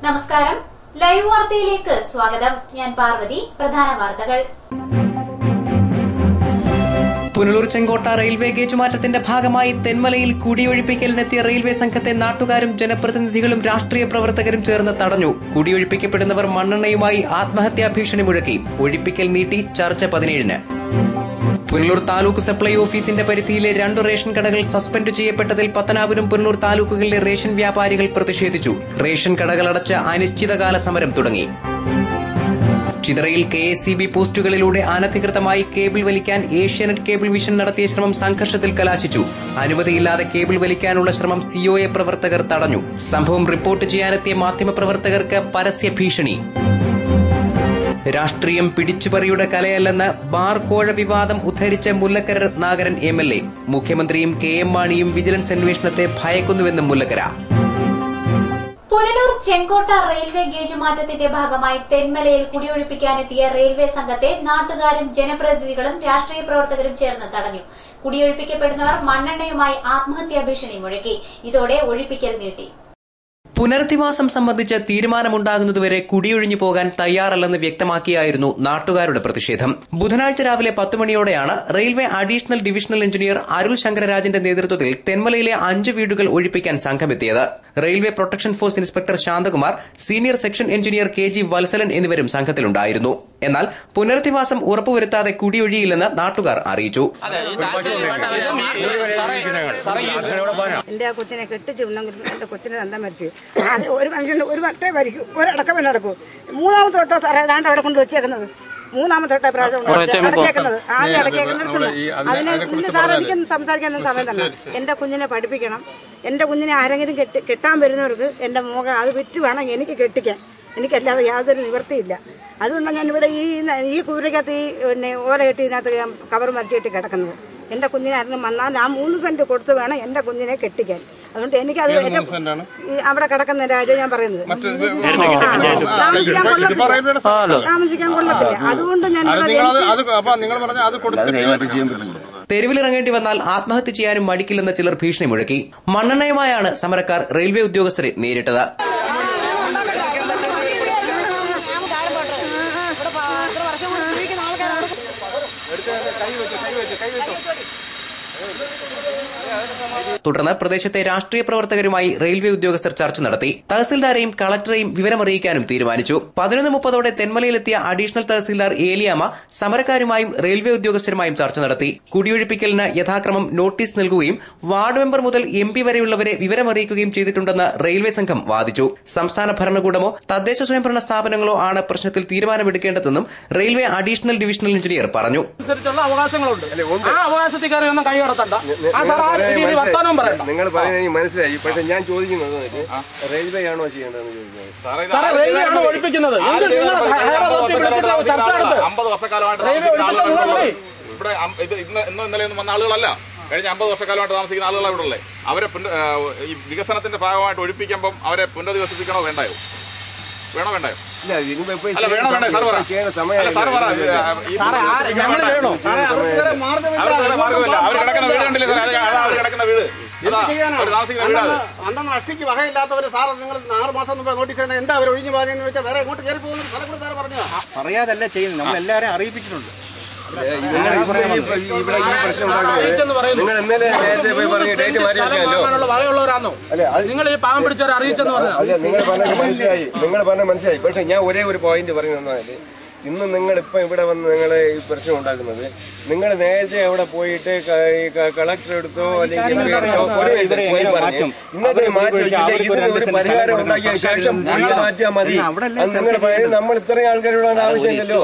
നമസ്കാരം, ലൈവ് വാർത്തയിലേക്ക് സ്വാഗതം. ഞാൻ പാർവതി. പ്രധാന വാർത്തകൾ. പുനലൂർ ചെങ്കോട്ട റെയിൽവേ ഗേജ് മാറ്റത്തിന്റെ ഭാഗമായി തെന്മലയിൽ കുടിയൊഴിപ്പിക്കലിനെത്തിയ റെയിൽവേ സംഘത്തെ നാട്ടുകാരും ജനപ്രതിനിധികളും രാഷ്ട്രീയ പ്രവർത്തകരും ചേർന്ന് തടഞ്ഞു. കുടിയൊഴിപ്പിക്കപ്പെടുന്നവർ മണ്ണെണ്ണയുമായി ആത്മഹത്യാ ഭീഷണി മുഴക്കി. ഒഴിപ്പിക്കൽ നീട്ടി. ചർച്ച 17-ന്. പുനലൂർ താലൂക്ക് സപ്ലൈ ഓഫീസിന്റെ പരിധിയിലെ 2 റേഷൻ കടകൾ സസ്പെൻഡ് ചെയ്യപ്പെട്ടതിൽ പത്തനാപുരം പുനലൂർ താലൂക്കുകളിലെ റേഷൻ വ്യാപാരികൾ പ്രതിഷേധിച്ചു. റേഷൻ കടകളടച്ച് അനിശ്ചിതകാല സമരം തുടങ്ങി. ചിതറയിൽ KSEB പോസ്റ്റുകളിലൂടെ അനധികൃതമായി കേബിൾ വലിക്കാൻ ഏഷ്യാനെറ്റ് കേബിൾ വിഷൻ നടത്തിയ ശ്രമം സംഘർഷത്തിൽ കലാശിച്ചു. അനുമതിയില്ലാതെ കേബിൾ വലിക്കാനുള്ള ശ്രമം COA പ്രവർത്തകർ തടഞ്ഞു. സംഭവം റിപ്പോർട്ട് ചെയ്യാനെത്തിയ മാധ്യമപ്രവർത്തകർക്ക് പരസ്യ ഭീഷണി. രാഷ്ട്രീയം പിടിച്ചുപറിയുടെ കലയല്ലെന്ന് ബാർ കോഴ വിവാദം ഉദ്ധരിച്ച മുല്ലക്കര രത്നാകരൻ MLA. മുഖ്യമന്ത്രിയും KM മാണിയും വിജിലൻസ് അന്വേഷണത്തെ ഭയക്കുന്നുവെന്നും മുല്ലക്കര. പുനലൂർ ചെങ്കോട്ട റെയിൽവേ ഗേജ് മാറ്റത്തിന്റെ ഭാഗമായി തെന്മലയിൽ കുടിയൊഴിപ്പിക്കാനെത്തിയ റെയിൽവേ സംഘത്തെ നാട്ടുകാരും ജനപ്രതിനിധികളും രാഷ്ട്രീയ പ്രവർത്തകരും ചേർന്ന് തടഞ്ഞു. കുടിയൊഴിപ്പിക്കപ്പെടുന്നവർ മണ്ണെണ്ണയുമായി ആത്മഹത്യാ ഭീഷണി മുഴക്കി. ഇതോടെ ഒഴിപ്പിക്കൽ നീട്ടി. പുനരധിവാസം സംബന്ധിച്ച് തീരുമാനമുണ്ടാകുന്നതുവരെ കുടിയൊഴിഞ്ഞു പോകാൻ തയ്യാറല്ലെന്ന് വ്യക്തമാക്കിയായിരുന്നു നാട്ടുകാരുടെ പ്രതിഷേധം. ബുധനാഴ്ച രാവിലെ 10 മണിയോടെയാണ് railway additional divisional engineer Arul ശങ്കരരാജന്റെ നേതൃത്വത്തിൽ തെന്മലയിലെ 5 വീടുകൾ ഒഴിപ്പിക്കാൻ സംഘമെത്തിയത്. Railway protection force inspector Shanthakumar, senior section engineer KG Vatsalan എന്നിവരും സംഘത്തിലുണ്ടായിരുന്നു. എന്നാൽ പുനരധിവാസം ഉറപ്പുവരുത്താതെ കുടിയൊഴിയില്ലെന്ന് നാട്ടുകാർ അറിയിച്ചു. എന്റെ കൊച്ചിനെ കെട്ടിച്ചിരുന്നെങ്കിൽ കൊച്ചിനെ തന്നെ മരിച്ചു. ഒരു മനുഷ്യന് ഒരു വട്ടേ ഭരിക്കും, ഒരടക്കമേ നടക്കൂ. മൂന്നാമത്തെ തൊട്ടോ സാറേ ഏതാണ്ട് അവിടെ കൊണ്ട് വെച്ചേക്കുന്നത്. മൂന്നാമത്തെ തൊട്ടേ പ്രാവശ്യം അടച്ചേക്കുന്നത്. ആദ്യം അടക്കേക്കുന്നിടത്തുള്ളൂ. അതിനെ സാറേ എനിക്കൊന്ന് സംസാരിക്കാനൊന്നും സമയം തന്നെ. എന്റെ കുഞ്ഞിനെ പഠിപ്പിക്കണം. എന്റെ കുഞ്ഞിനെ ആരെങ്കിലും കെട്ടാൻ വരുന്നവർക്ക് എന്റെ മുഖം അത് വിറ്റ് വേണം എനിക്ക് കെട്ടിക്കാൻ. എനിക്കല്ലാതെ യാതൊരു നിവൃത്തിയില്ല. അതുകൊണ്ടാണ് ഞാനിവിടെ ഈ കൂരയ്ക്കകത്ത് പിന്നെ ഓല കെട്ടി ഇതിനകത്ത് കവർ മറിച്ചിട്ട് കിടക്കുന്നത്. എന്റെ കുഞ്ഞിനെ ആരെങ്കിലും വന്നാൽ ആ 3 സെന്റ് കൊടുത്ത് വേണം എന്റെ കുഞ്ഞിനെ കെട്ടിക്കാൻ. അതുകൊണ്ട് എനിക്കത് അവിടെ കിടക്കുന്ന കാര്യം ഞാൻ പറയുന്നത് താമസിക്കാൻ കൊള്ളത്തില്ല. അതുകൊണ്ട് ഞാൻ തെരുവിലിറങ്ങേണ്ടി വന്നാൽ ആത്മഹത്യ ചെയ്യാനും മടിക്കില്ലെന്ന് ചിലർ ഭീഷണി മുഴക്കി. മണ്ണെണ്ണയുമായാണ് സമരക്കാർ റെയിൽവേ ഉദ്യോഗസ്ഥരെ നേരിട്ടത്. തുടർന്ന് പ്രദേശത്തെ രാഷ്ട്രീയ പ്രവർത്തകരുമായി റെയിൽവേ ഉദ്യോഗസ്ഥർ ചർച്ച നടത്തി. തഹസിൽദാരെയും കളക്ടറെയും വിവരമറിയിക്കാനും തീരുമാനിച്ചു. 11:30 തെന്മലയിലെത്തിയ അഡീഷണൽ തഹസിൽദാർ ഏലിയാമ്മ സമരക്കാരുമായും റെയിൽവേ ഉദ്യോഗസ്ഥരുമായും ചർച്ച നടത്തി. കുടിയൊഴിപ്പിക്കലിന് യഥാക്രമം നോട്ടീസ് നൽകുകയും വാർഡ് മെമ്പർ മുതൽ MP വരെയുള്ളവരെ വിവരമറിയിക്കുകയും ചെയ്തിട്ടുണ്ടെന്ന് റെയിൽവേ സംഘം വാദിച്ചു. സംസ്ഥാന ഭരണകൂടമോ തദ്ദേശ സ്വയംഭരണ സ്ഥാപനങ്ങളോ ആണ് പ്രശ്നത്തിൽ തീരുമാനമെടുക്കേണ്ടതെന്നും റെയിൽവേ അഡീഷണൽ ഡിവിഷണൽ എഞ്ചിനീയർ പറഞ്ഞു. നിങ്ങൾ പറയുന്നത് മനസ്സിലായി. പക്ഷെ ഞാൻ ചോദിക്കുന്നത് റെയിൽവേ ആണോ ചെയ്യേണ്ടതെന്ന് ചോദിക്കുന്നത്. 50 വർഷക്കാലമായിട്ട് ഇവിടെ ഇന്നലെയൊന്നും വന്ന ആളുകളല്ല. കഴിഞ്ഞ 50 വർഷക്കാലമായിട്ട് താമസിക്കുന്ന ആളുകളാണ് ഇവിടെ ഉള്ളത്. അവരെ ഈ വികസനത്തിന്റെ ഭാഗമായിട്ട് ഒഴിപ്പിക്കുമ്പം അവരെ പുനരധിവസിപ്പിക്കണോ വേണ്ടായോ? വേണോ വേണ്ടായോ? അന്നന്ന് അഷ്ടിക്ക് വകയില്ലാത്തവര് സാറ് നിങ്ങൾ 6 മാസം മുമ്പ് നോട്ടീസ് എന്താ അവർ ഒഴിഞ്ഞു പോകാനെന്ന് വെച്ചാൽ വേറെ എങ്ങോട്ട് കയറി പോകുന്ന സ്ഥലം കൂടെ സാറ് പറഞ്ഞു. പറയാതല്ല ചെയ്യുന്നത്, നമ്മൾ എല്ലാവരെയും അറിയിപ്പിച്ചിട്ടുണ്ട്. നിങ്ങൾ ഈ പാവം പിടിച്ചവരെ അറിയിച്ചെന്ന് പറഞ്ഞു. നിങ്ങൾ പറഞ്ഞ മനസ്സിലായി. പക്ഷെ ഞാൻ ഒരേ ഒരു പോയിന്റ് പറയുന്നത്, ഇന്ന് നിങ്ങളിപ്പോൾ ഇവിടെ വന്ന് നിങ്ങൾ ഈ പ്രശ്നം ഉണ്ടാക്കുന്നത്, നിങ്ങൾ നേരത്തെ അവിടെ പോയിട്ട് കളക്ടർ എടുത്തോ അല്ലെങ്കിൽ ഇന്നത്തെ പരിഹാരം ഉണ്ടാക്കിയ ശേഷം മാറ്റിയാൽ മതി. നിങ്ങൾ പറയുന്നത് നമ്മൾ ഇത്രയും ആൾക്കാരോടാണ് ആവശ്യമില്ലല്ലോ.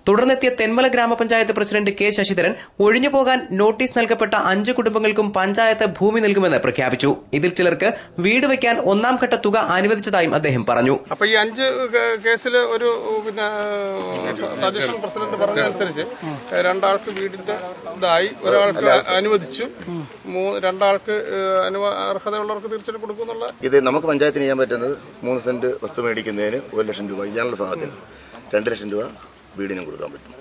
തുടർന്നെത്തിയ തെന്മല ഗ്രാമപഞ്ചായത്ത് പ്രസിഡന്റ് K. ശശിധരൻ ഒഴിഞ്ഞുപോകാൻ നോട്ടീസ് നൽകപ്പെട്ട 5 കുടുംബങ്ങൾക്കും പഞ്ചായത്ത് ഭൂമി നൽകുമെന്ന് പ്രഖ്യാപിച്ചു. ഇതിൽ ചിലർക്ക് വീട് വയ്ക്കാൻ 1ാം ഘട്ട തുക അനുവദിച്ചതായും അദ്ദേഹം പറഞ്ഞു. അപ്പൊ ഈ 5 കേസിൽ ഒരു സജഷൻ പ്രസിഡന്റ് പറഞ്ഞതനുസരിച്ച് 2 ആൾക്ക് വീടിന്റെ ഇതായി, ഒരാൾക്ക് അനുവദിച്ചു, 2 ആൾക്ക് അർഹതയുള്ളവർക്ക് തീർച്ചയായിട്ടും കൊടുക്കുന്നുള്ള. ഇത് നമുക്ക് പഞ്ചായത്തിന് ചെയ്യാൻ പറ്റുന്നത് 3 സെന്റ് വസ്തു മേടിക്കുന്നതിന് 1 ലക്ഷം രൂപ ജനറൽ ഭാഗത്തിന്. 2 ലക്ഷം രൂപ വീടിനും കൊടുക്കാൻ പറ്റും.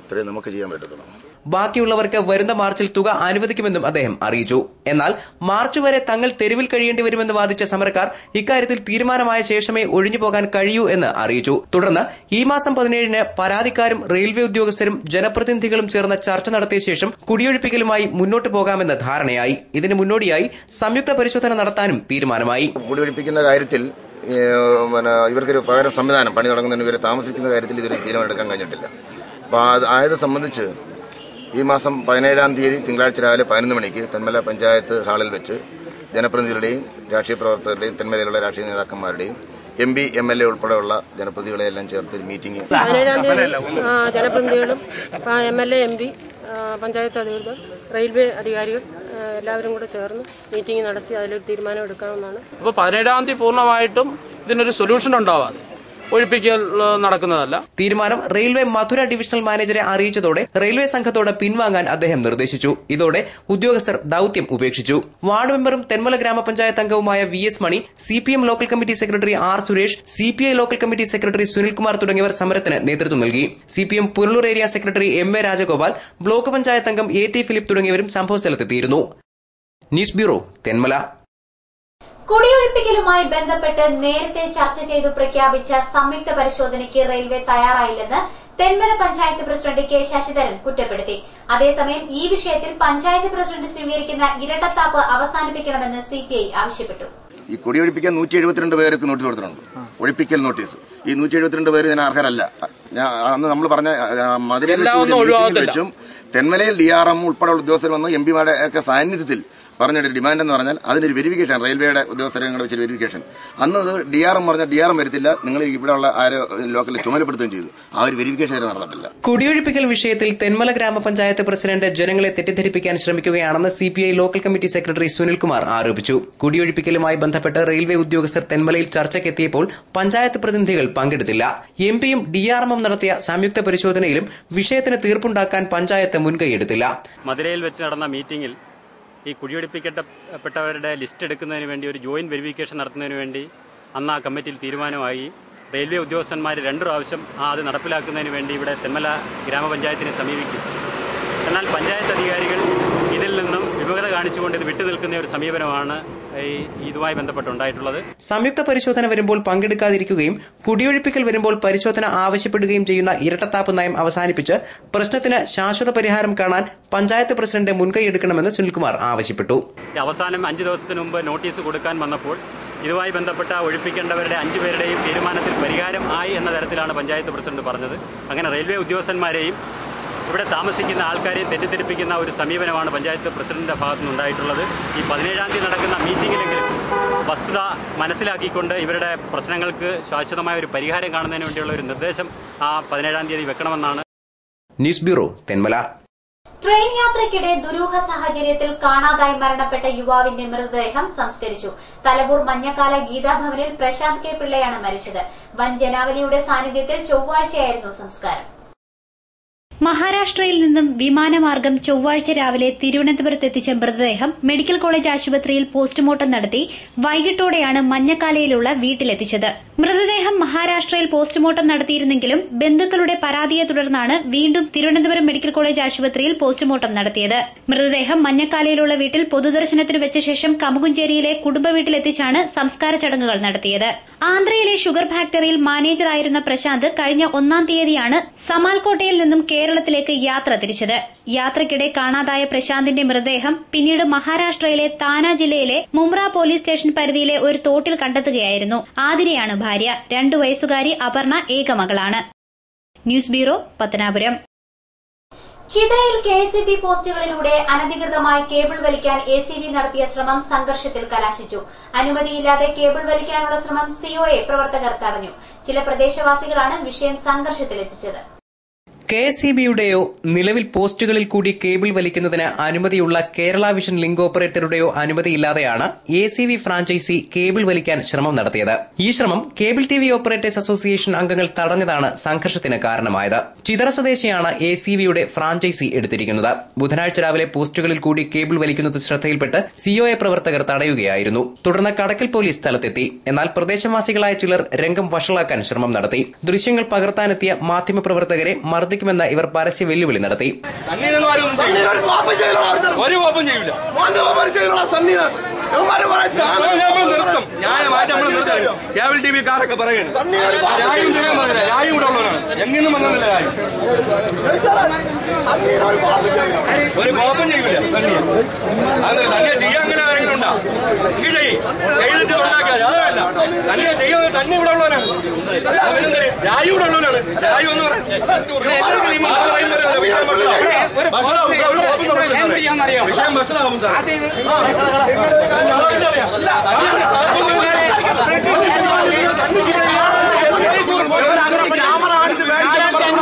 ഇത്രയും നമുക്ക് ചെയ്യാൻ പറ്റത്തുള്ളൂ. ബാക്കിയുള്ളവർക്ക് വരുന്ന മാർച്ചിൽ തുക അനുവദിക്കുമെന്നും അദ്ദേഹം അറിയിച്ചു. എന്നാൽ മാർച്ച് വരെ തങ്ങൾ തെരുവിൽ കഴിയേണ്ടി വരുമെന്ന് വാദിച്ച സമരക്കാർ ഇക്കാര്യത്തിൽ തീരുമാനമായ ശേഷമേ ഒഴിഞ്ഞുപോകാൻ കഴിയൂ എന്ന് അറിയിച്ചു. തുടർന്ന് ഈ മാസം 17-ന് പരാതിക്കാരും റെയിൽവേ ഉദ്യോഗസ്ഥരും ജനപ്രതിനിധികളും ചേർന്ന് ചർച്ച നടത്തിയ ശേഷം കുടിയൊഴിപ്പിക്കലുമായി മുന്നോട്ട് പോകാമെന്ന് ധാരണയായി. ഇതിന് മുന്നോടിയായി സംയുക്ത പരിശോധന നടത്താനും തീരുമാനമായി. കുടിയൊഴിപ്പിക്കുന്ന കാര്യത്തിൽ ഇവർക്കൊരു പകരം സംവിധാനം പണി തുടങ്ങുന്നതിന് ഇവരെ താമസിക്കുന്ന കാര്യത്തിൽ ഇതൊരു തീരുമാനമെടുക്കാൻ കഴിഞ്ഞിട്ടില്ല. അപ്പോൾ ആയത് സംബന്ധിച്ച് ഈ മാസം 17-ാം തീയതി തിങ്കളാഴ്ച രാവിലെ 11 മണിക്ക് തെന്മല പഞ്ചായത്ത് ഹാളിൽ വെച്ച് ജനപ്രതിനിധികളുടെയും രാഷ്ട്രീയ പ്രവർത്തകരുടെയും തെന്മലയിലുള്ള രാഷ്ട്രീയ നേതാക്കന്മാരുടെയും MP, MLA ഉൾപ്പെടെയുള്ള ജനപ്രതിനിധികളെല്ലാം ചേർത്ത് മീറ്റിംഗ് 17-ാം തീയതി ജനപ്രതിനിധികളും MLA, MP, പഞ്ചായത്ത് അധികൃതർ, റെയിൽവേ അധികാരികൾ എല്ലാവരും കൂടെ ചേർന്ന് മീറ്റിംഗ് നടത്തി അതിലൊരു തീരുമാനം എടുക്കാവുന്നതാണ്. അപ്പോൾ 17-ാം തീയതി പൂർണ്ണമായിട്ടും ഇതിനൊരു സൊല്യൂഷൻ ഉണ്ടാവാതെ ഒഴിപ്പിക്കൽ നടക്കുന്നതല്ല. തീരുമാനം റെയിൽവേ മധുര ഡിവിഷണൽ മാനേജറെ അറിയിച്ചതോടെ റെയിൽവേ സംഘത്തോട് പിൻവാങ്ങാൻ അദ്ദേഹം നിർദ്ദേശിച്ചു. ഇതോടെ ഉദ്യോഗസ്ഥർ ദൌത്യം ഉപേക്ഷിച്ചു. വാർഡ് മെമ്പറും തെന്മല ഗ്രാമപഞ്ചായത്ത് അംഗവുമായ VS Mani, CPM local committee secretary R Suresh, CPI local committee secretary Sunilkumar തുടങ്ങിയവർ സമരത്തിന് നേതൃത്വം നൽകി. CPM Punalur area secretary MA Rajagopal, block panchayat അംഗം AT ഫിലിപ്പ് തുടങ്ങിയവരും സംഭവസ്ഥലത്തെത്തിയിരുന്നു. News bureau, Thenmala. കുടിയൊഴിപ്പിക്കലുമായി ബന്ധപ്പെട്ട് നേരത്തെ ചർച്ച ചെയ്തു പ്രഖ്യാപിച്ച സംയുക്ത പരിശോധനയ്ക്ക് റെയിൽവേ തയ്യാറായില്ലെന്ന് തെന്മല പഞ്ചായത്ത് പ്രസിഡന്റ് K ശശിധരൻ കുറ്റപ്പെടുത്തി. അതേസമയം ഈ വിഷയത്തിൽ പഞ്ചായത്ത് പ്രസിഡന്റ് സ്വീകരിക്കുന്ന ഇരട്ടത്താപ്പ് അവസാനിപ്പിക്കണമെന്ന് CPI ആവശ്യപ്പെട്ടു. ഈ കുടിയൊഴിപ്പിക്കാൻ 172 പേർക്ക് നോട്ടീസ് കൊടുത്തിട്ടുണ്ട്. ഒഴിപ്പിക്കൽ നോട്ടീസ്. ഈ 172 പേര് ഇതിന് അർഹരല്ല. അന്ന് നമ്മൾ പറഞ്ഞ മധുരയിൽ വെച്ചും തെന്മലയിൽ DRM ഉൾപ്പെടെയുള്ള ഉദ്യോഗസ്ഥർ വന്ന് MPമാരുടെ ഒക്കെ സാന്നിധ്യത്തിൽ പറഞ്ഞൊരു ഡിമാൻഡ് എന്ന് പറഞ്ഞാൽ അതിനൊരു വെരിഫിക്കേഷൻ, റെയിൽവേയുടെ ഉദ്യോഗസ്ഥരെ വെച്ചൊരു വെരിഫിക്കേഷൻ. അന്ന് അത് DRM പറഞ്ഞാൽ DRM വരുത്തില്ല, നിങ്ങൾ ഇവിടെയുള്ള ആരോ ലോക്കലിൽ ചുമതലപ്പെടുത്തുകയും ചെയ്തു. ആ ഒരു വെരിഫിക്കേഷൻ നടന്നിട്ടില്ല. കുടിയൊഴിപ്പിക്കൽ വിഷയത്തിൽ തെന്മല ഗ്രാമപഞ്ചായത്ത് പ്രസിഡന്റ് ജനങ്ങളെ തെറ്റിദ്ധരിപ്പിക്കാൻ ശ്രമിക്കുകയാണെന്ന് CPI local committee secretary Sunilkumar ആരോപിച്ചു. കുടിയൊഴിപ്പിക്കലുമായി ബന്ധപ്പെട്ട് റെയിൽവേ ഉദ്യോഗസ്ഥർ തെന്മലയിൽ ചർച്ചയ്ക്കെത്തിയപ്പോൾ പഞ്ചായത്ത് പ്രതിനിധികൾ പങ്കെടുത്തില്ല. MPയും DRMും നടത്തിയ സംയുക്ത പരിശോധനയിലും വിഷയത്തിന് തീർപ്പുണ്ടാക്കാൻ പഞ്ചായത്ത് മുൻകൈയെടുത്തില്ല. മധുരയിൽ വെച്ച് നടന്ന മീറ്റിംഗിൽ ഈ കുടിയൊഴിപ്പിക്കപ്പെട്ടവരുടെ ലിസ്റ്റ് എടുക്കുന്നതിന് വേണ്ടി ഒരു ജോയിന്റ് വെരിഫിക്കേഷൻ നടത്തുന്നതിന് വേണ്ടി അന്ന് ആ കമ്മിറ്റിയിൽ തീരുമാനമായി. റെയിൽവേ ഉദ്യോഗസ്ഥന്മാർ 2 പ്രാവശ്യം അത് നടപ്പിലാക്കുന്നതിന് വേണ്ടി ഇവിടെ തെന്മല ഗ്രാമപഞ്ചായത്തിനെ സമീപിക്കും. എന്നാൽ പഞ്ചായത്ത് അധികാരികൾ ഇതിൽ നിന്നും വിമുഖത കാണിച്ചുകൊണ്ട് ഇത് വിട്ടുനിൽക്കുന്ന ഒരു സമീപനമാണ് ഇതുമായി ബന്ധപ്പെട്ടുണ്ടായിട്ടുള്ളത്. സംയുക്ത പരിശോധന വരുമ്പോൾ പങ്കെടുക്കാതിരിക്കുകയും കുടിയൊഴിപ്പിക്കൽ വരുമ്പോൾ പരിശോധന ആവശ്യപ്പെടുകയും ചെയ്യുന്ന ഇരട്ടത്താപ്പ് നയം അവസാനിപ്പിച്ച് പ്രശ്നത്തിന് ശാശ്വത പരിഹാരം കാണാൻ പഞ്ചായത്ത് പ്രസിഡന്റ് മുൻകൈയെടുക്കണമെന്ന് സുനിൽകുമാർ ആവശ്യപ്പെട്ടു. അവസാനം 5 ദിവസത്തിന് മുമ്പ് നോട്ടീസ് കൊടുക്കാൻ വന്നപ്പോൾ ഇതുമായി ബന്ധപ്പെട്ട ഒഴിപ്പിക്കേണ്ടവരുടെ 5 പേരുടെയും തീരുമാനത്തിൽ പരിഹാരം ആയി എന്ന തരത്തിലാണ് പഞ്ചായത്ത് പ്രസിഡന്റ് പറഞ്ഞത്. അങ്ങനെ റെയിൽവേ ഉദ്യോഗസ്ഥന്മാരെയും ഇവിടെ താമസിക്കുന്ന ആൾക്കാരെയും തെറ്റിദ്ധരിപ്പിക്കുന്ന ഒരു സമീപനമാണ് പഞ്ചായത്ത് പ്രസിഡന്റിന്റെ ഭാഗത്തു നിന്നുണ്ടായിട്ടുള്ളത്. ഈ 17-ാം തീയതി നടക്കുന്ന മീറ്റിംഗിലെങ്കിലും വസ്തുത മനസ്സിലാക്കിക്കൊണ്ട് ഇവരുടെ പ്രശ്നങ്ങൾക്ക് ശാശ്വതമായ ഒരു പരിഹാരം കാണുന്നതിന് വേണ്ടിയുള്ള ഒരു നിർദ്ദേശം ആ 17-ാം തീയതി വെക്കണമെന്നാണ്. News bureau, Thenmala. ട്രെയിൻ യാത്രയ്ക്കിടെ ദുരൂഹ സാഹചര്യത്തിൽ കാണാതായി മരണപ്പെട്ട യുവാവിന്റെ മൃതദേഹം സംസ്കരിച്ചു. തലവൂർ മഞ്ഞക്കാല ഗീതാഭവനിൽ പ്രശാന്ത് K പിള്ളയാണ് മരിച്ചത്. വൻ ജനാവലിയുടെ സാന്നിധ്യത്തിൽ ചൊവ്വാഴ്ചയായിരുന്നു സംസ്കാരം. മഹാരാഷ്ട്രയിൽ നിന്നും വിമാനമാർഗം ചൊവ്വാഴ്ച രാവിലെ തിരുവനന്തപുരത്തെത്തിച്ച മൃതദേഹം മെഡിക്കൽ കോളേജ് ആശുപത്രിയിൽ പോസ്റ്റ്മോർട്ടം നടത്തി വൈകിട്ടോടെയാണ് മഞ്ഞക്കാലയിലുള്ള വീട്ടിലെത്തിച്ചത്. മൃതദേഹം മഹാരാഷ്ട്രയിൽ പോസ്റ്റ്മോർട്ടം നടത്തിയിരുന്നെങ്കിലും ബന്ധുക്കളുടെ പരാതിയെ തുടർന്നാണ് വീണ്ടും തിരുവനന്തപുരം മെഡിക്കൽ കോളേജ് ആശുപത്രിയിൽ പോസ്റ്റ്മോർട്ടം നടത്തിയത്. മൃതദേഹം മഞ്ഞക്കാലയിലുള്ള വീട്ടിൽ പൊതുദർശനത്തിന് വെച്ച ശേഷം കമുകുഞ്ചേരിയിലെ കുടുംബ വീട്ടിലെത്തിച്ചാണ് സംസ്കാര ചടങ്ങുകൾ നടത്തിയത്. ആന്ധ്രയിലെ ഷുഗർ ഫാക്ടറിയിൽ മാനേജറായിരുന്ന പ്രശാന്ത് കഴിഞ്ഞ 1-ാം തീയതിയാണ് സമാൽകോട്ടയിൽ നിന്നും കേരളത്തിലേക്ക് യാത്ര തിരിച്ചത്. യാത്രയ്ക്കിടെ കാണാതായ പ്രശാന്തിന്റെ മൃതദേഹം പിന്നീട് മഹാരാഷ്ട്രയിലെ താന ജില്ലയിലെ മുംബ്ര പോലീസ് സ്റ്റേഷൻ പരിധിയിലെ ഒരു തോട്ടിൽ കണ്ടെത്തുകയായിരുന്നു. ആതിരയാണ് ഭാര്യ. 2 വയസ്സുകാരി അപർണ ഏകമകളാണ്. News bureau, Pathanapuram. ചിതയിൽ KSEB പോസ്റ്റുകളിലൂടെ അനധികൃതമായി കേബിൾ വലിക്കാൻ ACB നടത്തിയ ശ്രമം സംഘർഷത്തിൽ കലാശിച്ചു. അനുമതിയില്ലാതെ കേബിൾ വലിക്കാനുള്ള ശ്രമം COA പ്രവർത്തകർ തടഞ്ഞു. ചില പ്രദേശവാസികളാണ് വിഷയം സംഘർഷത്തിലെത്തിച്ചത്. KSEBയുടെയോ നിലവിൽ പോസ്റ്റുകളിൽ കൂടി കേബിൾ വലിക്കുന്നതിന് അനുമതിയുള്ള കേരള വിഷൻ ലിങ്ക് ഓപ്പറേറ്ററുടെയോ അനുമതിയില്ലാതെയാണ് ACV ഫ്രാഞ്ചൈസി കേബിൾ വലിക്കാൻ ശ്രമം നടത്തിയത്. ഈ ശ്രമം കേബിൾ TV ഓപ്പറേറ്റേഴ്സ് അസോസിയേഷൻ അംഗങ്ങൾ തടഞ്ഞതാണ് സംഘർഷത്തിന് കാരണമായത്. ചിതറ സ്വദേശിയാണ് ACVയുടെ ഫ്രാഞ്ചൈസി എടുത്തിരിക്കുന്നത്. ബുധനാഴ്ച രാവിലെ പോസ്റ്റുകളിൽ കൂടി കേബിൾ വലിക്കുന്നത് ശ്രദ്ധയിൽപ്പെട്ട് COA പ്രവർത്തകർ തടയുകയായിരുന്നു. തുടർന്ന് കടക്കൽ പോലീസ് സ്ഥലത്തെത്തി. എന്നാൽ പ്രദേശവാസികളായ ചിലർ രംഗം വഷളാക്കാൻ ശ്രമം നടത്തി. ദൃശ്യങ്ങൾ പകർത്താനെത്തിയ മാധ്യമപ്രവർത്തകരെ മർദ്ദിക്കുമെന്ന് ഇവർ പരസ്യ വെല്ലുവിളി നടത്തി. കേബിൾ TV കാരൊക്കെ പറയുന്നത് ഒരു കോപ്പം ചെയ്യൂല. തന്നെ ചെയ്യാൻ അങ്ങനെ ആരെങ്കിലും ഉണ്ടോ? എങ്കിൽ ചെയ്തിട്ട് ഉണ്ടാക്കിയാൽ അതല്ല തന്നെ ചെയ്യാൻ തന്നെ ഇവിടെ ഉള്ളവനാണ്. രാജു ഇവിടെ ഉള്ളവനാണ്. രാജു എന്ന് വിഷയം മനസ്സിലാവും സാർ. ക്യാമറ അടിച്ച്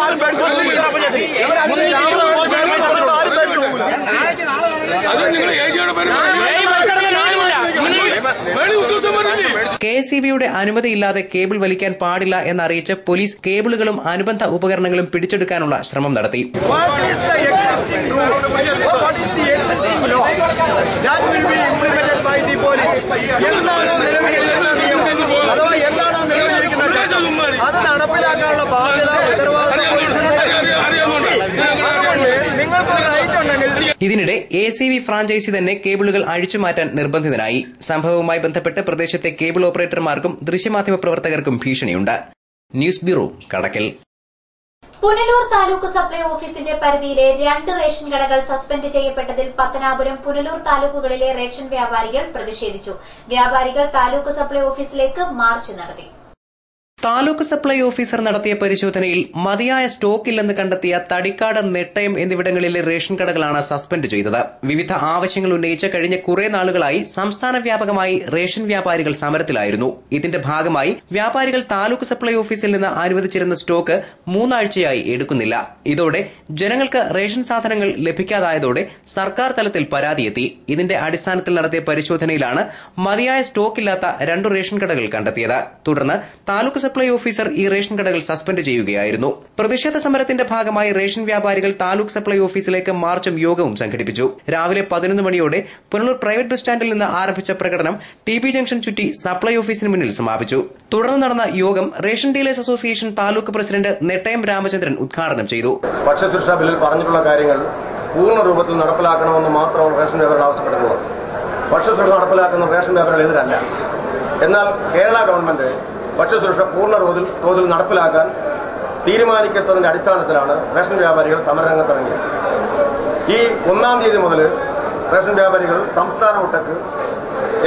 ആരും പേടിച്ചു KSEBയുടെ അനുമതിയില്ലാതെ കേബിൾ വലിക്കാൻ പാടില്ല എന്നറിയിച്ച് പോലീസ് കേബിളുകളും അനുബന്ധ ഉപകരണങ്ങളും പിടിച്ചെടുക്കാനുള്ള ശ്രമം നടത്തി. അത് നടപ്പിലാക്കാനുള്ള ബാധ്യത ഇതിനിടെ ACV ഫ്രാഞ്ചൈസി തന്നെ കേബിളുകൾ അഴിച്ചുമാറ്റാൻ നിർബന്ധിതനായി. സംഭവവുമായി ബന്ധപ്പെട്ട് പ്രദേശത്തെ കേബിൾ ഓപ്പറേറ്റർമാർക്കും ദൃശ്യമാധ്യമ പ്രവർത്തകർക്കും ഭീഷണിയുണ്ട്. ന്യൂസ് ബ്യൂറോ, കടക്കൽ. പുനലൂർ താലൂക്ക് സപ്ലൈ ഓഫീസിന്റെ പരിധിയിലെ 2 റേഷൻ കടകൾ സസ്പെൻഡ് ചെയ്യപ്പെട്ടതിൽ പത്തനാപുരം, പുനലൂർ താലൂക്കുകളിലെ റേഷൻ വ്യാപാരികൾ പ്രതിഷേധിച്ചു. വ്യാപാരികൾ താലൂക്ക് സപ്ലൈ ഓഫീസിലേക്ക് മാർച്ച് നടത്തി. താലൂക്ക് സപ്ലൈ ഓഫീസർ നടത്തിയ പരിശോധനയിൽ മതിയായ സ്റ്റോക്ക് ഇല്ലെന്ന് കണ്ടെത്തിയ തടിക്കാട്, നെട്ടയം എന്നിവിടങ്ങളിലെ റേഷൻ കടകളാണ് സസ്പെൻഡ് ചെയ്തത്. വിവിധ ആവശ്യങ്ങൾ ഉന്നയിച്ച് കഴിഞ്ഞ കുറെ നാളുകളായി സംസ്ഥാന വ്യാപകമായി റേഷൻ വ്യാപാരികൾ സമരത്തിലായിരുന്നു. ഇതിന്റെ ഭാഗമായി വ്യാപാരികൾ താലൂക്ക് സപ്ലൈ ഓഫീസിൽ നിന്ന് അനുവദിച്ചിരുന്ന സ്റ്റോക്ക് 3 ആഴ്ചയായി എടുക്കുന്നില്ല. ഇതോടെ ജനങ്ങൾക്ക് റേഷൻ സാധനങ്ങൾ ലഭിക്കാതായതോടെ സർക്കാർ തലത്തിൽ പരാതിയെത്തി. ഇതിന്റെ അടിസ്ഥാനത്തിൽ നടത്തിയ പരിശോധനയിലാണ് മതിയായ സ്റ്റോക്കില്ലാത്ത 2 റേഷൻ കടകൾ കണ്ടെത്തിയത്. തുടർന്ന് താലൂക്ക് സപ്ലൈ ഓഫീസർ ഈ റേഷൻ കടകൾ സസ്പെൻഡ് ചെയ്യുകയായിരുന്നു. പ്രതിഷേധ സമരത്തിന്റെ ഭാഗമായി റേഷൻ വ്യാപാരികൾ താലൂക്ക് സപ്ലൈ ഓഫീസിലേക്ക് മാർച്ചും യോഗവും സംഘടിപ്പിച്ചു. രാവിലെ 11 മണിയോടെ പുനലൂർ പ്രൈവറ്റ് ബസ് സ്റ്റാൻഡിൽ നിന്ന് ആരംഭിച്ച പ്രകടനം TP ജംഗ്ഷൻ ചുറ്റി സപ്ലൈ ഓഫീസിന് മുന്നിൽ സമാപിച്ചു. തുടർന്ന് നടന്ന യോഗം ration dealers association taluk president Nettayam Ramachandran ഉദ്ഘാടനം ചെയ്തു. ഭക്ഷ്യസുരക്ഷാ ബില്ലിൽ പറഞ്ഞിട്ടുള്ള കാര്യങ്ങൾ പൂർണ്ണ രൂപത്തിൽ നടപ്പിലാക്കണമെന്ന് മാത്രമാണ് റേഷൻ വ്യാപാരികൾ ആവശ്യപ്പെട്ടിട്ടുള്ളത്. ഭക്ഷ്യസുരക്ഷ നടപ്പിലാക്കുന്ന റേഷൻ വ്യാപാരികൾ എതിരല്ല. എന്നാൽ കേരള ഗവൺമെന്റ് ഭക്ഷ്യസുരക്ഷ പൂർണ്ണ തോതിൽ നടപ്പിലാക്കാൻ തീരുമാനിക്കുന്നതിന്റെ അടിസ്ഥാനത്തിലാണ് റേഷൻ വ്യാപാരികൾ സമരരംഗത്തിറങ്ങിയത്. ഈ 1-ാം തീയതി മുതൽ റേഷൻ വ്യാപാരികൾ സംസ്ഥാന ഒട്ടക്ക്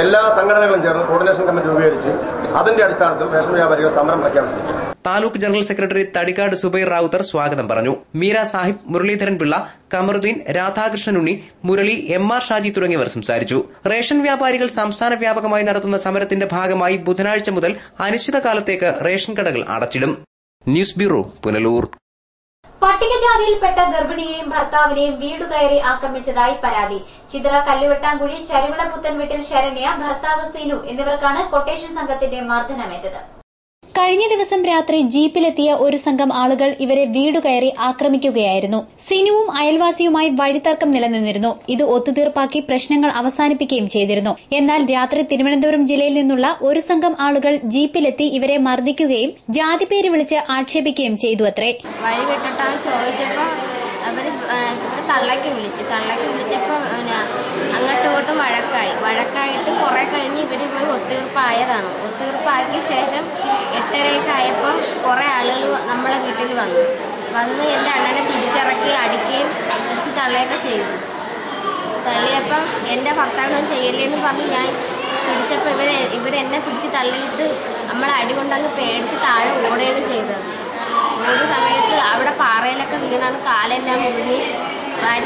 എല്ലാ സംഘടനകളും ചേർന്ന് കോർഡിനേഷൻ കമ്മിറ്റി രൂപീകരിച്ച് അതിന്റെ അടിസ്ഥാനത്തിൽ റേഷൻ വ്യാപാരികൾ സമരം പ്രഖ്യാപിച്ചിരിക്കുന്നു. താലൂക്ക് ജനറൽ സെക്രട്ടറി തടിക്കാട് സുബൈർ റാവുത്തർ സ്വാഗതം പറഞ്ഞു. മീര സാഹിബ്, മുരളീധരൻ പിള്ള, കമറുദ്ദീൻ, രാധാകൃഷ്ണൻ ഉണ്ണി, മുരളി, MR ഷാജി തുടങ്ങിയവർ സംസാരിച്ചു. റേഷൻ വ്യാപാരികൾ സംസ്ഥാന വ്യാപകമായി നടത്തുന്ന സമരത്തിന്റെ ഭാഗമായി ബുധനാഴ്ച മുതൽ അനിശ്ചിതകാലത്തേക്ക് റേഷൻ കടകൾ അടച്ചിടും. News bureau, Punalur. പട്ടികജാതിയിൽപ്പെട്ട ഗർഭിണിയെയും ഭർത്താവിനെയും വീടുകയറി ആക്രമിച്ചതായി പരാതി. ചിതറ കല്ലുവെട്ടാങ്കുഴി ചരുവിള പുത്തൻവീട്ടിൽ ശരണ്യ, ഭർത്താവ് സിനു എന്നിവർക്കാണ് കൊട്ടേഷൻ സംഘത്തിന്റെ മർദ്ദനമേറ്റത്. കഴിഞ്ഞ ദിവസം രാത്രി ജീപ്പിലെത്തിയ ഒരു സംഘം ആളുകൾ ഇവരെ വീടുകയറി ആക്രമിക്കുകയായിരുന്നു. സിനുവും അയൽവാസിയുമായി വഴിത്തർക്കം നിലനിന്നിരുന്നു. ഇത് ഒത്തുതീർപ്പാക്കി പ്രശ്നങ്ങൾ അവസാനിപ്പിക്കുകയും ചെയ്തിരുന്നു. എന്നാൽ രാത്രി തിരുവനന്തപുരം ജില്ലയിൽ നിന്നുള്ള ഒരു സംഘം ആളുകൾ ജീപ്പിലെത്തി ഇവരെ മർദ്ദിക്കുകയും ജാതിപേര് വിളിച്ച് ആക്ഷേപിക്കുകയും ചെയ്തു അത്രേ. വഴിവിട്ടിട്ടാണ് ചോദിച്ചപ്പോ അവര് തള്ളക്ക് വിളിച്ചപ്പോ അങ്ങോട്ടും ഇങ്ങോട്ടും വഴക്കായിട്ട് കുറെ കഴിഞ്ഞ് ഇവര് പോയി ഒത്തീർപ്പായതാണ്. ഒത്തീർപ്പാക്കിയ ശേഷം 8:30 ആയപ്പോൾ കുറെ ആളുകൾ നമ്മളെ വീട്ടിൽ വന്ന് എൻ്റെ അണ്ണനെ പിടിച്ചിറക്കി അടിക്കുകയും പിടിച്ച് തള്ളുകയൊക്കെ ചെയ്തു. തള്ളിയപ്പം എൻ്റെ ഭർത്താവിനും ചെയ്യല്ലേന്ന് പറഞ്ഞ് ഞാൻ പിടിച്ചപ്പോൾ ഇവരെന്നെ പിടിച്ച് തള്ളിയിട്ട് നമ്മളെ അടി കൊണ്ടങ്ങ് പേടിച്ച് താഴെ ഓടുകയാണ് ചെയ്തത്. ഓടുന്ന സമയത്ത് അവിടെ പാറയിലൊക്കെ വീണാണ് കാലെല്ലാം മുറിഞ്ഞ്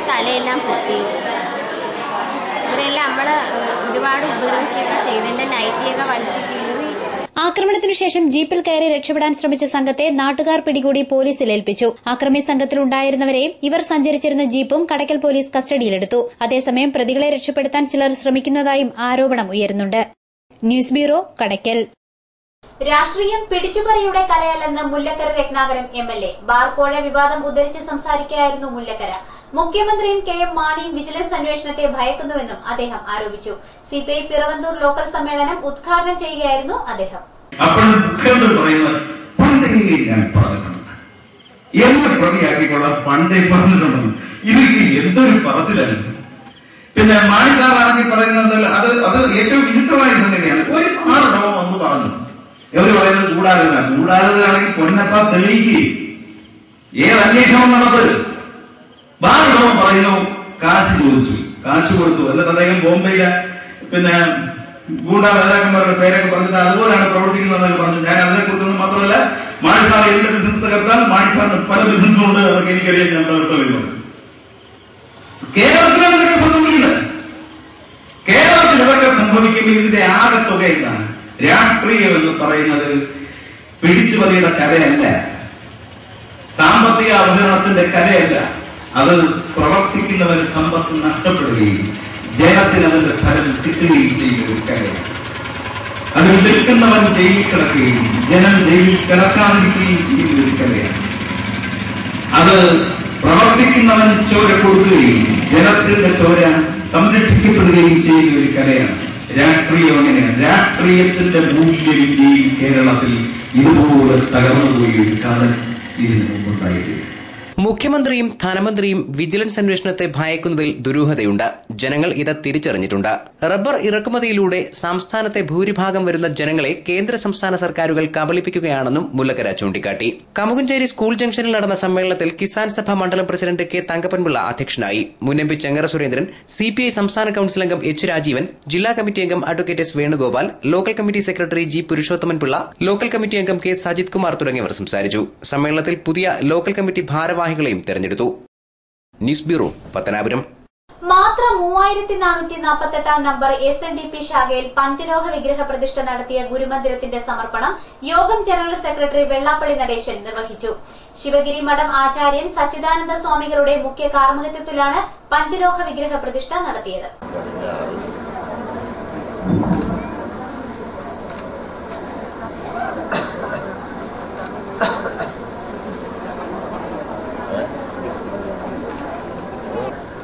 തലയെല്ലാം പൊട്ടി. ഇവരെല്ലാം നമ്മളെ ഒരുപാട് ഉപദ്രവിക്കുകയൊക്കെ ചെയ്ത് എൻ്റെ നൈറ്റിയൊക്കെ വലിച്ച് കീറി ആക്രമണത്തിനു ശേഷം ജീപ്പിൽ കയറി രക്ഷപ്പെടാൻ ശ്രമിച്ച സംഘത്തെ നാട്ടുകാർ പിടികൂടി പോലീസിൽ ഏൽപ്പിച്ചു. ആക്രമി സംഘത്തിലുണ്ടായിരുന്നവരെയും ഇവർ സഞ്ചരിച്ചിരുന്ന ജീപ്പും കടയ്ക്കൽ പോലീസ് കസ്റ്റഡിയിലെടുത്തു. അതേസമയം പ്രതികളെ രക്ഷപ്പെടുത്താൻ ചിലർ ശ്രമിക്കുന്നതായും ആരോപണം ഉയരുന്നുണ്ട്. News bureau, Kadakkal. രാഷ്ട്രീയം പിടിച്ചുപറിയുടെ കലയല്ലെന്ന് മുല്ലക്കര രത്നാകരൻ MLA. ബാർക്കോഴ വിവാദം ഉദ്ധരിച്ച് സംസാരിക്കുകയായിരുന്നു മുല്ലക്കര. മുഖ്യമന്ത്രിയും KM മാണിയും വിജിലൻസ് അന്വേഷണത്തെ ഭയക്കുന്നുവെന്നും അദ്ദേഹം ആരോപിച്ചു. CPI പിറവന്തൂർ ലോക്കൽ സമ്മേളനം ഉദ്ഘാടനം ചെയ്യുകയായിരുന്നു അദ്ദേഹം. പിന്നെ മാണി സാറാണെങ്കിൽ പറയുന്നത് അത് ഏറ്റവും വിചിത്രമായ സംഗതിയാണ്. ഒരു 6 തവണ ഒന്ന് പറഞ്ഞു. എവര് പറയുന്നത് ചൂടാകുകയാണെങ്കിൽ പൊന്നപ്പ തെളിയിക്കുകയും ഏത് അന്വേഷണം നടന്നത്. ബാലഭവൻ പറയുന്നു കാശ് കൊടുത്തു എന്നിട്ട് അദ്ദേഹം ബോംബെയിലെ പിന്നെ ഗൂഢ നേതാക്കന്മാരുടെ പേരൊക്കെ പറഞ്ഞിട്ട് അതുപോലെയാണ് പ്രവർത്തിക്കുന്നതെന്ന് പറഞ്ഞു. ഞാൻ അതിനെക്കുറിച്ചൊന്നും മാത്രമല്ല, മാണിസാർ എന്ത് ബിസിനസ് തകർത്താൽ മാണിസാറിന് പല ബിസിനസ്സും ഉണ്ട് എന്നൊക്കെ എനിക്കറിയാം. ഞാൻ തകർത്തുവരുന്നത് കേരളത്തിൽ ഇതൊക്കെ സംഭവിക്കില്ല. കേരളത്തിൽ ഇതൊക്കെ സംഭവിക്കുമ്പോൾ ഇതിന്റെ ആകെ തുക എന്താണ്? രാഷ്ട്രീയം എന്ന് പറയുന്നത് പിടിച്ചുപറിയുടെ കലയല്ല, സാമ്പത്തിക അവതരണത്തിന്റെ കലയല്ല. അത് പ്രവർത്തിക്കുന്നവന് സമ്പത്ത് നഷ്ടപ്പെടുകയും ജനത്തിന് അതിന്റെ ഫലം കിട്ടുകയും ചെയ്യുന്ന ഒരു കലയാണ്. അത് വിൽക്കുന്നവൻ ജയിലിൽ കിടക്കുകയും ജനം ജയിലിൽ കിടക്കാതിരിക്കുകയും ചെയ്യുന്ന ഒരു കലയാണ്. അത് പ്രവർത്തിക്കുന്നവൻ ചോര കൊടുക്കുകയും ജനത്തിന്റെ ചോര സംരക്ഷിക്കപ്പെടുകയും ചെയ്യുന്ന ഒരു കലയാണ്. രാഷ്ട്രീയം അങ്ങനെയാണ്. രാഷ്ട്രീയത്തിന്റെ മൂല്യവിദ്യയിൽ കേരളത്തിൽ ഇതുപോലെ തകർന്നുപോയി ഒരു കാലം ഇതിനു മുമ്പുണ്ടായിട്ടില്ല. മുഖ്യമന്ത്രിയും ധനമന്ത്രിയും വിജിലൻസ് അന്വേഷണത്തെ ഭയക്കുന്നതിൽ ദുരൂഹതയുണ്ട്. ജനങ്ങൾ ഇത് തിരിച്ചറിഞ്ഞിട്ടുണ്ട്. റബ്ബർ ഇറക്കുമതിയിലൂടെ സംസ്ഥാനത്തെ ഭൂരിഭാഗം വരുന്ന ജനങ്ങളെ കേന്ദ്ര സംസ്ഥാന സർക്കാരുകൾ കബളിപ്പിക്കുകയാണെന്നും മുല്ലക്കര ചൂണ്ടിക്കാട്ടി. കമുകഞ്ചേരി സ്കൂൾ ജംഗ്ഷനിൽ നടന്ന സമ്മേളനത്തിൽ കിസാൻ സഭ മണ്ഡലം പ്രസിഡന്റ് K. തങ്കപ്പൻപിള്ള അധ്യക്ഷനായി. മുൻ MP ചെങ്ങറ സുരേന്ദ്രൻ, CPI സംസ്ഥാന കൌൺസിൽ അംഗം H. രാജീവൻ, ജില്ലാ കമ്മിറ്റി അംഗം advocate S. Venugopal, local committee secretary G. Purushothaman Pillai, local committee അംഗം K. സജിത് കുമാർ തുടങ്ങിയവർ സംസാരിച്ചു. സമ്മേളനത്തിൽ പുതിയ ലോക്കൽ കമ്മിറ്റി ഭാരവാഹികളെയും തെരഞ്ഞെടുത്തു. News bureau, Pathanapuram. മാത്ര 3448 നമ്പർ SNDP ശാഖയിൽ പഞ്ചലോഹ വിഗ്രഹ പ്രതിഷ്ഠ നടത്തിയ ഗുരുമന്ദിരത്തിന്റെ സമർപ്പണം യോഗം ജനറൽ സെക്രട്ടറി വെള്ളാപ്പള്ളി നടേശൻ നിർവഹിച്ചു. ശിവഗിരി മഠം ആചാര്യൻ സച്ചിദാനന്ദ സ്വാമികളുടെ മുഖ്യ കാർമ്മികത്വത്തിലാണ് പഞ്ചലോഹ വിഗ്രഹ പ്രതിഷ്ഠ നടത്തിയത്.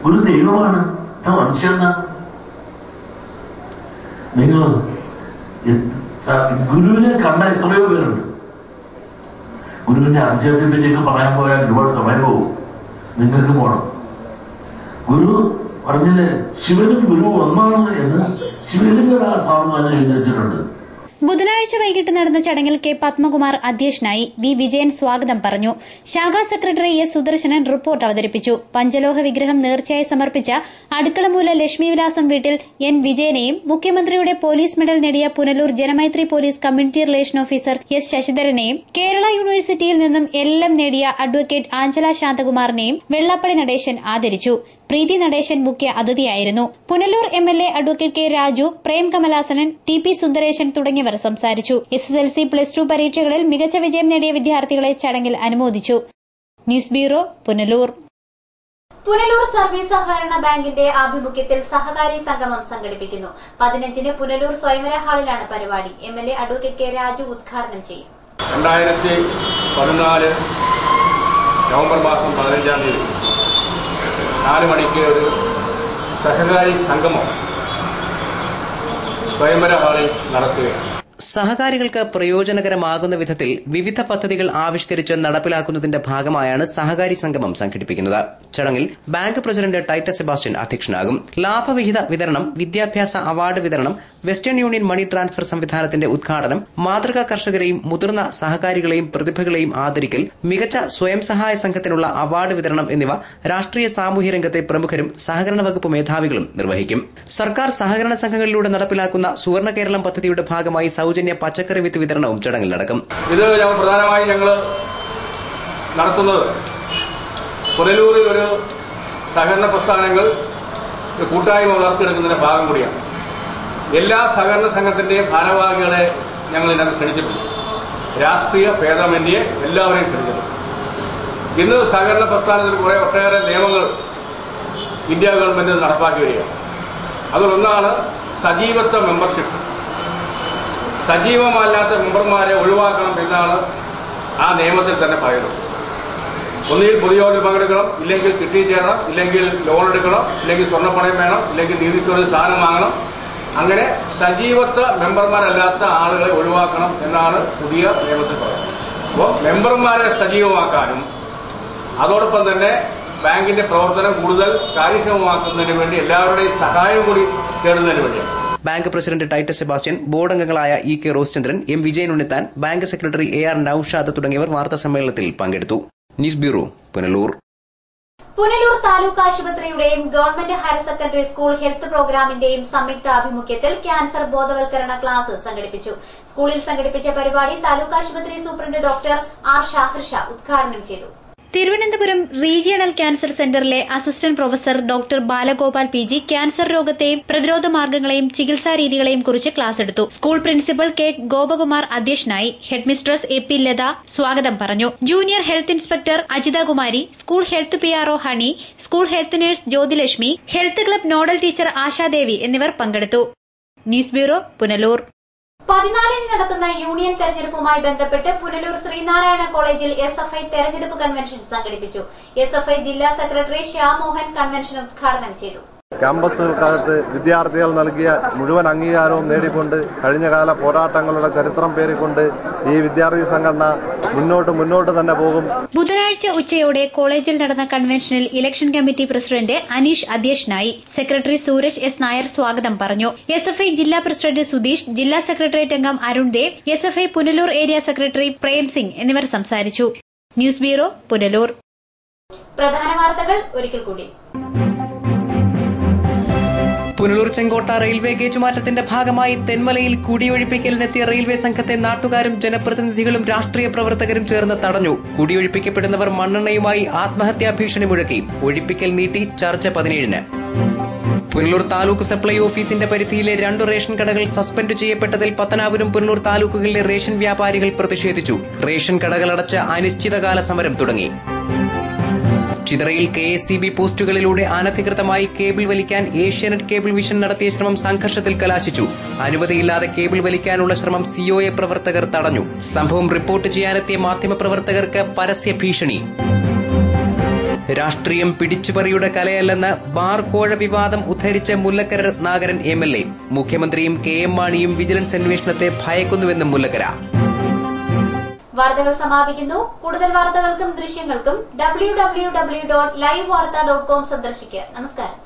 ഒരു ദൈവമാണ്, മനുഷ്യനാണ്. നിങ്ങൾ ഗുരുവിനെ കണ്ട എത്രയോ പേരുണ്ട്. ഗുരുവിന്റെ അതിശയത്തെ പറ്റിയൊക്കെ പറയാൻ പോയാൽ ഒരുപാട് സമയം പോകും. നിങ്ങൾക്ക് പോകണം. ഗുരു പറഞ്ഞില്ലേ, ശിവനും ഗുരു ഒന്നാണ് എന്ന് ശിവലിംഗദാസാണെന്ന് എഴുതി വെച്ചിട്ടുണ്ട്. ബുധനാഴ്ച വൈകിട്ട് നടന്ന ചടങ്ങിൽ K. പത്മകുമാർ അധ്യക്ഷനായി. V. വിജയൻ സ്വാഗതം പറഞ്ഞു. ശാഖാ സെക്രട്ടറി S. സുദർശനൻ റിപ്പോർട്ട് അവതരിപ്പിച്ചു. പഞ്ചലോഹ വിഗ്രഹം നേർച്ചയായി സമർപ്പിച്ച അടുക്കളമൂല ലക്ഷ്മിവിലാസം വീട്ടിൽ N. വിജയനെയും മുഖ്യമന്ത്രിയുടെ പോലീസ് മെഡൽ നേടിയ Punalur Janamaithri police community relation officer S. ശശിധരനെയും കേരള യൂണിവേഴ്സിറ്റിയിൽ നിന്നും LLM നേടിയ അഡ്വക്കേറ്റ് ആഞ്ചല ശാന്തകുമാറിനെയും വെള്ളാപ്പള്ളി നടേശൻ ആദരിച്ചു. പ്രീതി നടേശൻ മുഖ്യ അതിഥിയായിരുന്നു. Punalur MLA advocate K. Raju, Prem Kamalasanan, TP Sundaresan തുടങ്ങിയവർ സംസാരിച്ചു. SSLC +2 പരീക്ഷകളിൽ മികച്ച വിജയം നേടിയ വിദ്യാർത്ഥികളെ ചടങ്ങിൽ അനുമോദിച്ചു. News bureau, Punalur. Punalur service സഹകരണ ബാങ്കിന്റെ ആഭിമുഖ്യത്തിൽ സഹകാരി സംഗമം സംഘടിപ്പിക്കുന്നു. 15-ന് പുനലൂർ സ്വയംവര ഹാളിലാണ് പരിപാടി. MLA advocate K. രാജു ഉദ്ഘാടനം ചെയ്യും. 2014 നവംബർ മാസം 15-ാം തീയതി 4 മണിക്ക് ഒരു സഹകാരി സംഗമം സ്വയംവര ഹാളിൽ നടത്തുകയാണ്. സഹകാരികൾക്ക് പ്രയോജനകരമാകുന്ന വിധത്തിൽ വിവിധ പദ്ധതികൾ ആവിഷ്കരിച്ച് നടപ്പിലാക്കുന്നതിന്റെ ഭാഗമായാണ് സഹകാരി സംഗമം സംഘടിപ്പിക്കുന്നത്. ചടങ്ങിൽ ബാങ്ക് പ്രസിഡന്റ് ടൈറ്റസ് സെബാസ്റ്റ്യൻ അധ്യക്ഷനാകും. ലാഭവിഹിത വിതരണം, വിദ്യാഭ്യാസ അവാർഡ് വിതരണം, വെസ്റ്റേൺ യൂണിയൻ മണി ട്രാൻസ്ഫർ സംവിധാനത്തിന്റെ ഉദ്ഘാടനം, മാതൃകാ കർഷകരെയും മുതിർന്ന സഹകാരികളെയും പ്രതിഭകളെയും ആദരിക്കൽ, മികച്ച സ്വയം സഹായ സംഘത്തിനുള്ള അവാർഡ് വിതരണം എന്നിവ രാഷ്ട്രീയ സാമൂഹ്യ രംഗത്തെ പ്രമുഖരും സഹകരണ വകുപ്പ് മേധാവികളും നിർവഹിക്കും. സർക്കാർ സഹകരണ സംഘങ്ങളിലൂടെ നടപ്പിലാക്കുന്ന സുവർണ്ണ കേരളം പദ്ധതിയുടെ ഭാഗമായി സൗജന്യ പച്ചക്കറി വിത്ത് വിതരണവും ചടങ്ങിൽ നടക്കും. ഇത് പ്രധാനമായും ഞങ്ങൾ നടത്തുന്നത് പുനലൂരിൽ ഒരു സഹകരണ പ്രസ്ഥാനങ്ങൾ കൂട്ടായ്മ വളർത്തിയെടുക്കുന്നതിന്റെ ഭാഗം കൂടിയാണ്. എല്ലാ സഹകരണ സംഘത്തിന്റെയും ഭാരവാഹികളെ ഞങ്ങൾ ഇതിനകത്ത് ക്ഷണിച്ചിട്ടുണ്ട്. രാഷ്ട്രീയ ഭേദമന്യേ എല്ലാവരെയും ക്ഷണിച്ചിട്ടുണ്ട്. ഇന്ന് സഹകരണ പ്രസ്ഥാനത്തിൽ ഒട്ടേറെ നിയമങ്ങൾ ഇന്ത്യ ഗവൺമെന്റ് നടപ്പാക്കി വരികയാണ്. അതിലൊന്നാണ് സജീവത്വ മെമ്പർഷിപ്പ്. സജീവമല്ലാത്ത മെമ്പർമാരെ ഒഴിവാക്കണം എന്നാണ് ആ നിയമത്തിൽ തന്നെ പറയുന്നത്. ഒന്നുകിൽ പൊതുയോഗത്തിൽ പങ്കെടുക്കണം, ഇല്ലെങ്കിൽ കിട്ടി ചേരണം, ഇല്ലെങ്കിൽ ലോൺ എടുക്കണം, ഇല്ലെങ്കിൽ സ്വർണ്ണപ്പണയം വേണം, ഇല്ലെങ്കിൽ നീതിക്കോടതി സ്ഥാനം വാങ്ങണം. അങ്ങനെ സജീവത്വ മെമ്പർമാരല്ലാത്ത ആളുകളെ ഒഴിവാക്കണം എന്നാണ് പുതിയ നിയമത്തിൽ പറയുന്നത്. അപ്പോൾ മെമ്പർമാരെ സജീവമാക്കാനും അതോടൊപ്പം തന്നെ ബാങ്കിന്റെ പ്രവർത്തനം കൂടുതൽ കാര്യക്ഷമമാക്കുന്നതിന് വേണ്ടി എല്ലാവരുടെയും സഹായം കൂടി തേടുന്നതിന് വേണ്ടിയാണ്. Bank president Titus Sebastian, board അംഗങ്ങളായ E K Rosechandran, M Vijayan Unnithan, bank secretary A R Noushad തുടങ്ങിയവർ വാർത്താസമ്മേളനത്തിൽ പങ്കെടുത്തു. News bureau, Punalur. പുനലൂർ താലൂക്ക് ആശുപത്രിയുടെയും government higher secondary school health പ്രോഗ്രാമിന്റെയും സംയുക്താഭിമുഖ്യത്തിൽ ക്യാൻസർ ബോധവൽക്കരണ ക്ലാസ് സംഘടിപ്പിച്ചു. സ്കൂളിൽ സംഘടിപ്പിച്ച പരിപാടി താലൂക്ക് ആശുപത്രി സൂപ്രണ്ട് ഡോക്ടർ ആർ ഷാഹിർഷ ഉദ്ഘാടനം ചെയ്തു. തിരുവനന്തപുരം റീജിയണൽ ക്യാൻസർ സെന്ററിലെ assistant professor doctor Balagopal PG. Cancer രോഗത്തെയും പ്രതിരോധ മാർഗ്ഗങ്ങളെയും ചികിത്സാ രീതികളെയും കുറിച്ച് ക്ലാസ് എടുത്തു. സ്കൂൾ പ്രിൻസിപ്പൽ കെ ഗോപകുമാർ അധ്യക്ഷനായി. ഹെഡ്മിസ്ട്രസ് എ പി ലത സ്വാഗതം പറഞ്ഞു. Junior health inspector Ajithakumari, school health PRO honey, school health nurse Jyothilakshmi, health club nodal teacher Asha Devi എന്നിവർ പങ്കെടുത്തു. News bureau, Punalur. 14-ന് നടക്കുന്ന യൂണിയൻ തെരഞ്ഞെടുപ്പുമായി ബന്ധപ്പെട്ട് പുനലൂർ ശ്രീനാരായണ കോളേജിൽ SFI തെരഞ്ഞെടുപ്പ് കൺവെൻഷൻ സംഘടിപ്പിച്ചു. SFI ജില്ലാ സെക്രട്ടറി ശ്യാം മോഹൻ കൺവെൻഷൻ ഉദ്ഘാടനം ചെയ്തു. ക്യാമ്പസുകൾക്കകത്ത് വിദ്യാർത്ഥികൾ നൽകിയ മുഴുവൻ അംഗീകാരവും നേടിക്കൊണ്ട് കഴിഞ്ഞകാല പോരാട്ടങ്ങളുടെ ചരിത്രം പേറിക്കൊണ്ട് ഈ വിദ്യാർത്ഥി സംഘടന മുന്നോട്ട് തന്നെ പോകും. ബുധനാഴ്ച ഉച്ചയോടെ കോളേജിൽ നടന്ന കൺവെൻഷനിൽ ഇലക്ഷൻ കമ്മിറ്റി പ്രസിഡന്റ് അനീഷ് അധ്യക്ഷനായി. സെക്രട്ടറി സൂരജ് എസ് നായർ സ്വാഗതം പറഞ്ഞു. SFI ജില്ലാ പ്രസിഡന്റ് സുധീഷ്, ജില്ലാ സെക്രട്ടേറിയറ്റ് അംഗം Arun Dev, SFI Punalur area secretary Prem Singh എന്നിവർ സംസാരിച്ചു. News bureau, Punalur. പ്രധാന വാർത്തകൾ ഒരിക്കൽ കൂടി. പുനലൂർ ചെങ്കോട്ട റെയിൽവേ ഗേജ് മാറ്റത്തിന്റെ ഭാഗമായി തെന്മലയിൽ കുടിയൊഴിപ്പിക്കലിനെത്തിയ റെയിൽവേ സംഘത്തെ നാട്ടുകാരും ജനപ്രതിനിധികളും രാഷ്ട്രീയ പ്രവർത്തകരും ചേർന്ന് തടഞ്ഞു. കുടിയൊഴിപ്പിക്കപ്പെടുന്നവർ മണ്ണെണ്ണയുമായി ആത്മഹത്യാ ഭീഷണി മുഴക്കി. ഒഴിപ്പിക്കൽ നീട്ടി. ചർച്ച 17-ന്. പുനലൂർ താലൂക്ക് സപ്ലൈ ഓഫീസിന്റെ പരിധിയിലെ 2 റേഷൻ കടകൾ സസ്പെൻഡ് ചെയ്യപ്പെട്ടതിൽ പത്തനാപുരം പുനലൂർ താലൂക്കുകളിലെ റേഷൻ വ്യാപാരികൾ പ്രതിഷേധിച്ചു. റേഷൻ കടകളടച്ച അനിശ്ചിതകാല സമരം തുടങ്ങി. ചിതറയിൽ KSCB പോസ്റ്റുകളിലൂടെ അനധികൃതമായി കേബിൾ വലിക്കാൻ ഏഷ്യാനെറ്റ് കേബിൾ വിഷൻ നടത്തിയ ശ്രമം സംഘർഷത്തിൽ കലാശിച്ചു. അനുമതിയില്ലാതെ കേബിൾ വലിക്കാനുള്ള ശ്രമം COA പ്രവർത്തകർ തടഞ്ഞു. സംഭവം റിപ്പോർട്ട് ചെയ്യാനെത്തിയ മാധ്യമപ്രവർത്തകർക്ക് പരസ്യ ഭീഷണി. രാഷ്ട്രീയം പിടിച്ചുപറിയുടെ കലയല്ലെന്ന് ബാർ കോഴ വിവാദം ഉദ്ധരിച്ച മുല്ലക്കര രത്നാകരൻ MLA. മുഖ്യമന്ത്രിയും KM മാണിയും വിജിലൻസ് അന്വേഷണത്തെ ഭയക്കുന്നുവെന്നും മുല്ലക്കര. വാർത്തകൾ സമാപിക്കുന്നു. കൂടുതൽ വാർത്തകൾക്കും ദൃശ്യങ്ങൾക്കും www.livevarta.com സന്ദർശിക്കുക. നമസ്കാരം.